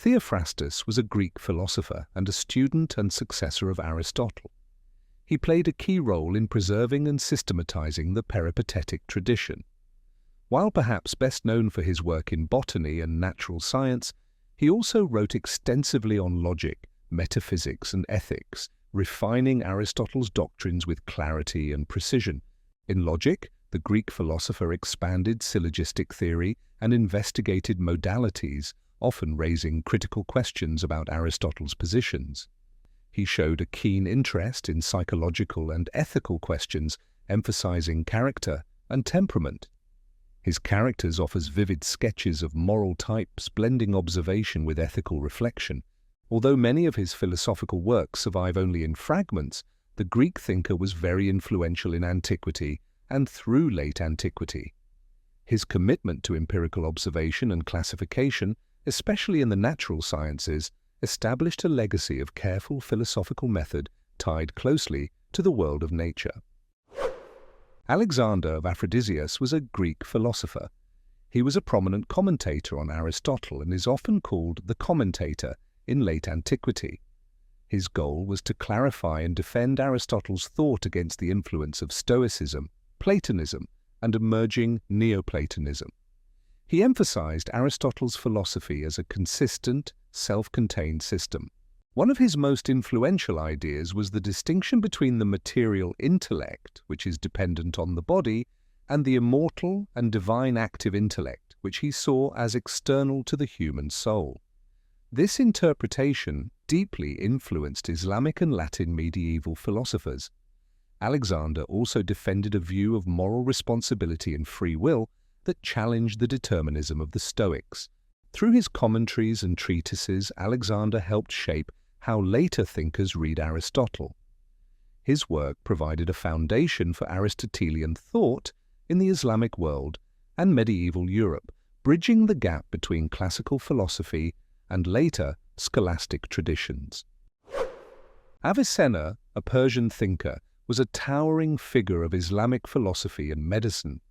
Theophrastus was a Greek philosopher and a student and successor of Aristotle. He played a key role in preserving and systematizing the peripatetic tradition. While perhaps best known for his work in botany and natural science, he also wrote extensively on logic, metaphysics, and ethics, refining Aristotle's doctrines with clarity and precision. In logic, the Greek philosopher expanded syllogistic theory and investigated modalities, often raising critical questions about Aristotle's positions. He showed a keen interest in psychological and ethical questions, emphasizing character and temperament. His characters offers vivid sketches of moral types, blending observation with ethical reflection. Although many of his philosophical works survive only in fragments, the Greek thinker was very influential in antiquity and through late antiquity. His commitment to empirical observation and classification, especially in the natural sciences, established a legacy of careful philosophical method tied closely to the world of nature. Alexander of Aphrodisias was a Greek philosopher. He was a prominent commentator on Aristotle and is often called the commentator in late antiquity. His goal was to clarify and defend Aristotle's thought against the influence of Stoicism, Platonism, and emerging Neoplatonism. He emphasized Aristotle's philosophy as a consistent, self-contained system. One of his most influential ideas was the distinction between the material intellect, which is dependent on the body, and the immortal and divine active intellect, which he saw as external to the human soul. This interpretation deeply influenced Islamic and Latin medieval philosophers. Alexander also defended a view of moral responsibility and free will that challenged the determinism of the Stoics. Through his commentaries and treatises, Alexander helped shape how later thinkers read Aristotle. His work provided a foundation for Aristotelian thought in the Islamic world and medieval Europe, bridging the gap between classical philosophy and later scholastic traditions. Avicenna, a Persian thinker, was a towering figure of Islamic philosophy and medicine.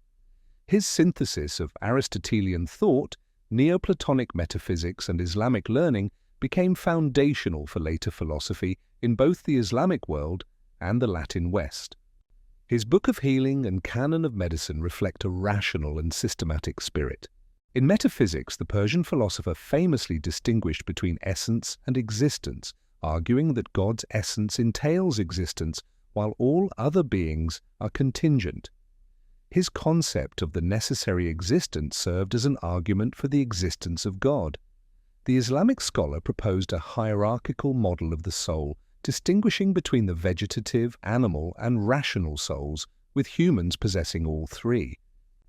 His synthesis of Aristotelian thought, Neoplatonic metaphysics, and Islamic learning became foundational for later philosophy in both the Islamic world and the Latin West. His Book of Healing and Canon of Medicine reflect a rational and systematic spirit. In metaphysics, the Persian philosopher famously distinguished between essence and existence, arguing that God's essence entails existence while all other beings are contingent. His concept of the necessary existence served as an argument for the existence of God. The Islamic scholar proposed a hierarchical model of the soul, distinguishing between the vegetative, animal, and rational souls, with humans possessing all three.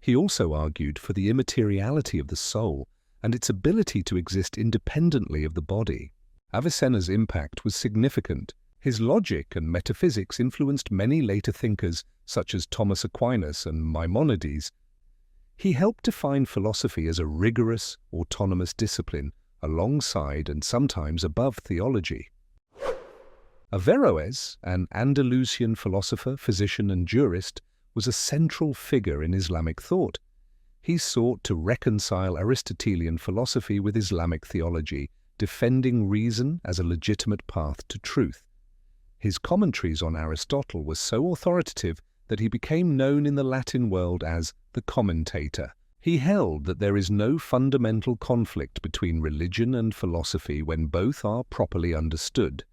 He also argued for the immateriality of the soul and its ability to exist independently of the body. Avicenna's impact was significant. His logic and metaphysics influenced many later thinkers such as Thomas Aquinas and Maimonides. He helped define philosophy as a rigorous, autonomous discipline alongside and sometimes above theology. Averroes, an Andalusian philosopher, physician, and jurist, was a central figure in Islamic thought. He sought to reconcile Aristotelian philosophy with Islamic theology, defending reason as a legitimate path to truth. His commentaries on Aristotle were so authoritative that he became known in the Latin world as the commentator. He held that there is no fundamental conflict between religion and philosophy when both are properly understood.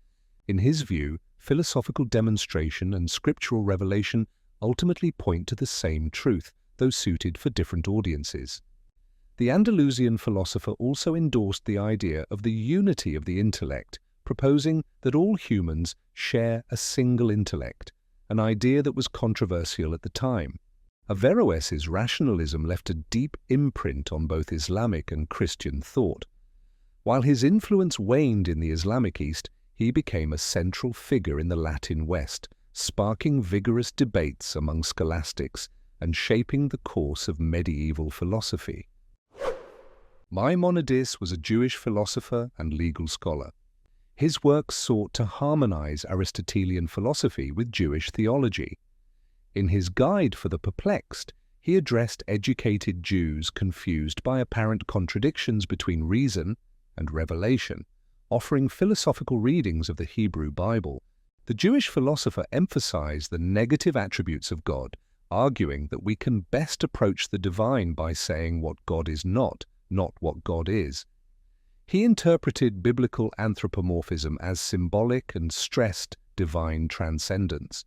In his view, philosophical demonstration and scriptural revelation ultimately point to the same truth, though suited for different audiences. The Andalusian philosopher also endorsed the idea of the unity of the intellect, proposing that all humans share a single intellect, an idea that was controversial at the time. Averroes's rationalism left a deep imprint on both Islamic and Christian thought. While his influence waned in the Islamic East, he became a central figure in the Latin West, sparking vigorous debates among scholastics and shaping the course of medieval philosophy. Maimonides was a Jewish philosopher and legal scholar. His work sought to harmonize Aristotelian philosophy with Jewish theology. In his Guide for the Perplexed, he addressed educated Jews confused by apparent contradictions between reason and revelation, offering philosophical readings of the Hebrew Bible. The Jewish philosopher emphasized the negative attributes of God, arguing that we can best approach the divine by saying what God is not what God is. He interpreted biblical anthropomorphism as symbolic and stressed divine transcendence.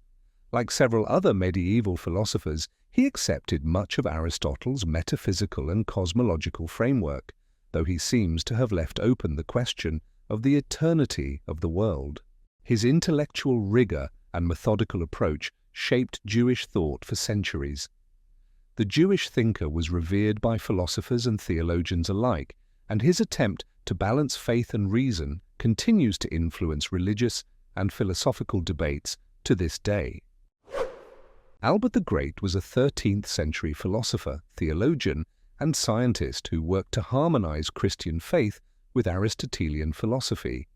Like several other medieval philosophers, he accepted much of Aristotle's metaphysical and cosmological framework, though he seems to have left open the question of the eternity of the world. His intellectual rigor and methodical approach shaped Jewish thought for centuries. The Jewish thinker was revered by philosophers and theologians alike, and his attempt to balance faith and reason continues to influence religious and philosophical debates to this day. Albert the Great was a 13th-century philosopher, theologian, and scientist who worked to harmonize Christian faith with Aristotelian philosophy.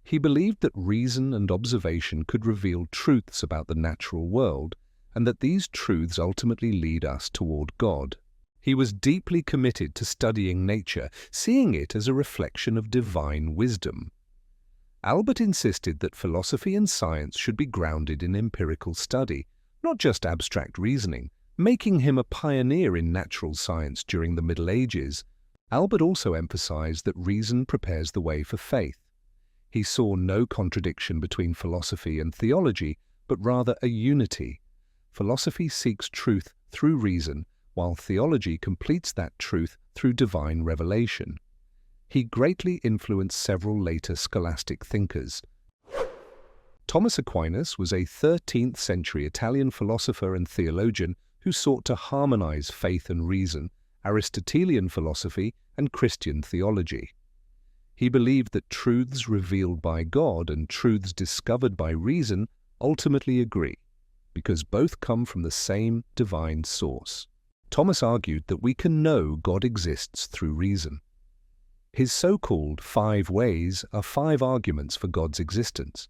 He believed that reason and observation could reveal truths about the natural world, and that these truths ultimately lead us toward God. He was deeply committed to studying nature, seeing it as a reflection of divine wisdom. Albert insisted that philosophy and science should be grounded in empirical study, not just abstract reasoning, making him a pioneer in natural science during the Middle Ages. Albert also emphasized that reason prepares the way for faith. He saw no contradiction between philosophy and theology, but rather a unity. Philosophy seeks truth through reason, while theology completes that truth through divine revelation. He greatly influenced several later scholastic thinkers. Thomas Aquinas was a 13th-century Italian philosopher and theologian who sought to harmonize faith and reason, Aristotelian philosophy, and Christian theology. He believed that truths revealed by God and truths discovered by reason ultimately agree, because both come from the same divine source. Thomas argued that we can know God exists through reason. His so-called 5 ways are 5 arguments for God's existence.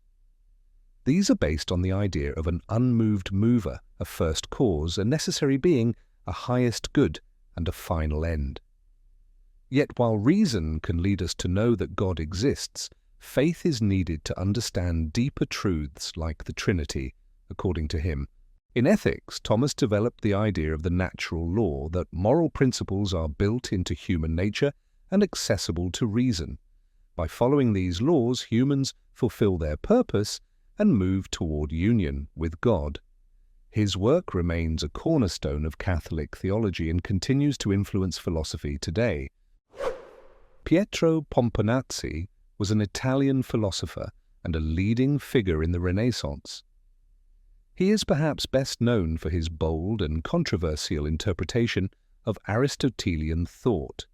These are based on the idea of an unmoved mover, a first cause, a necessary being, a highest good, and a final end. Yet while reason can lead us to know that God exists, faith is needed to understand deeper truths like the Trinity, according to him. In ethics, Thomas developed the idea of the natural law, that moral principles are built into human nature and accessible to reason. By following these laws, humans fulfill their purpose and move toward union with God. His work remains a cornerstone of Catholic theology and continues to influence philosophy today. Pietro Pomponazzi was an Italian philosopher and a leading figure in the Renaissance. He is perhaps best known for his bold and controversial interpretation of Aristotelian thought.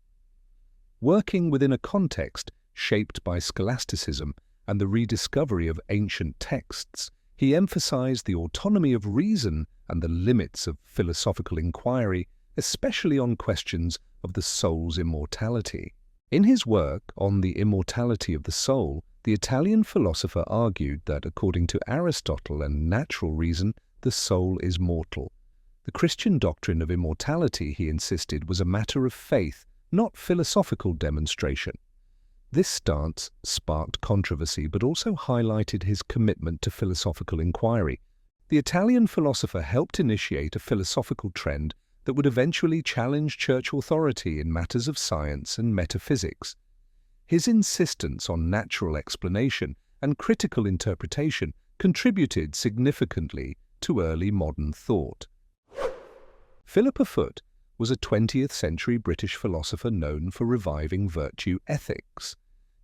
Working within a context shaped by scholasticism and the rediscovery of ancient texts, he emphasized the autonomy of reason and the limits of philosophical inquiry, especially on questions of the soul's immortality. In his work on the immortality of the soul, the Italian philosopher argued that, according to Aristotle and natural reason, the soul is mortal. The Christian doctrine of immortality, he insisted, was a matter of faith, not philosophical demonstration. This stance sparked controversy but also highlighted his commitment to philosophical inquiry. The Italian philosopher helped initiate a philosophical trend that would eventually challenge church authority in matters of science and metaphysics. His insistence on natural explanation and critical interpretation contributed significantly to early modern thought. Philippa was a 20th-century British philosopher known for reviving virtue ethics.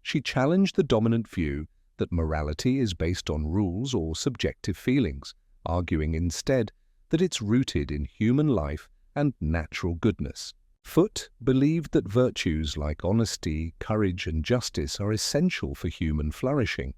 She challenged the dominant view that morality is based on rules or subjective feelings, arguing instead that it's rooted in human life and natural goodness. Foote believed that virtues like honesty, courage, and justice are essential for human flourishing.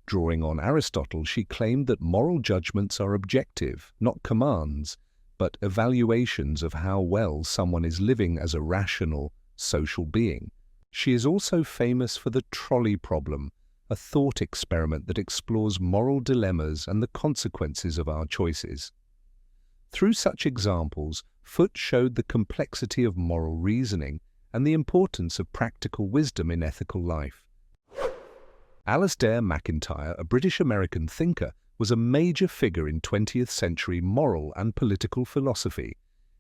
Drawing on Aristotle, she claimed that moral judgments are objective, not commands, but evaluations of how well someone is living as a rational, social being. She is also famous for the trolley problem, a thought experiment that explores moral dilemmas and the consequences of our choices. Through such examples, Foote showed the complexity of moral reasoning and the importance of practical wisdom in ethical life. Alasdair MacIntyre, a British-American thinker, was a major figure in 20th century moral and political philosophy.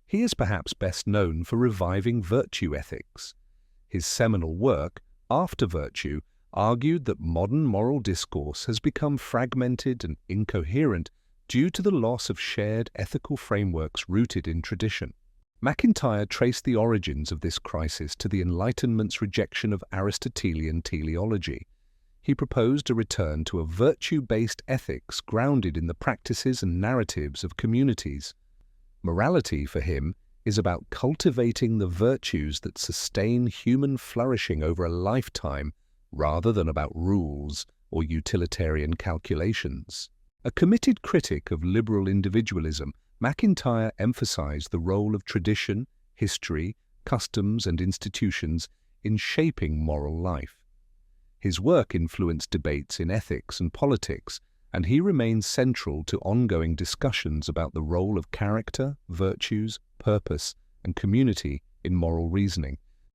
He is perhaps best known for reviving virtue ethics. His seminal work, After Virtue, argued that modern moral discourse has become fragmented and incoherent due to the loss of shared ethical frameworks rooted in tradition. MacIntyre traced the origins of this crisis to the Enlightenment's rejection of Aristotelian teleology. He proposed a return to a virtue-based ethics grounded in the practices and narratives of communities. Morality, for him, is about cultivating the virtues that sustain human flourishing over a lifetime rather than about rules or utilitarian calculations. A committed critic of liberal individualism, MacIntyre emphasized the role of tradition, history, customs, and institutions in shaping moral life. His work influenced debates in ethics and politics, and he remains central to ongoing discussions about the role of character, virtues, purpose, and community in moral reasoning.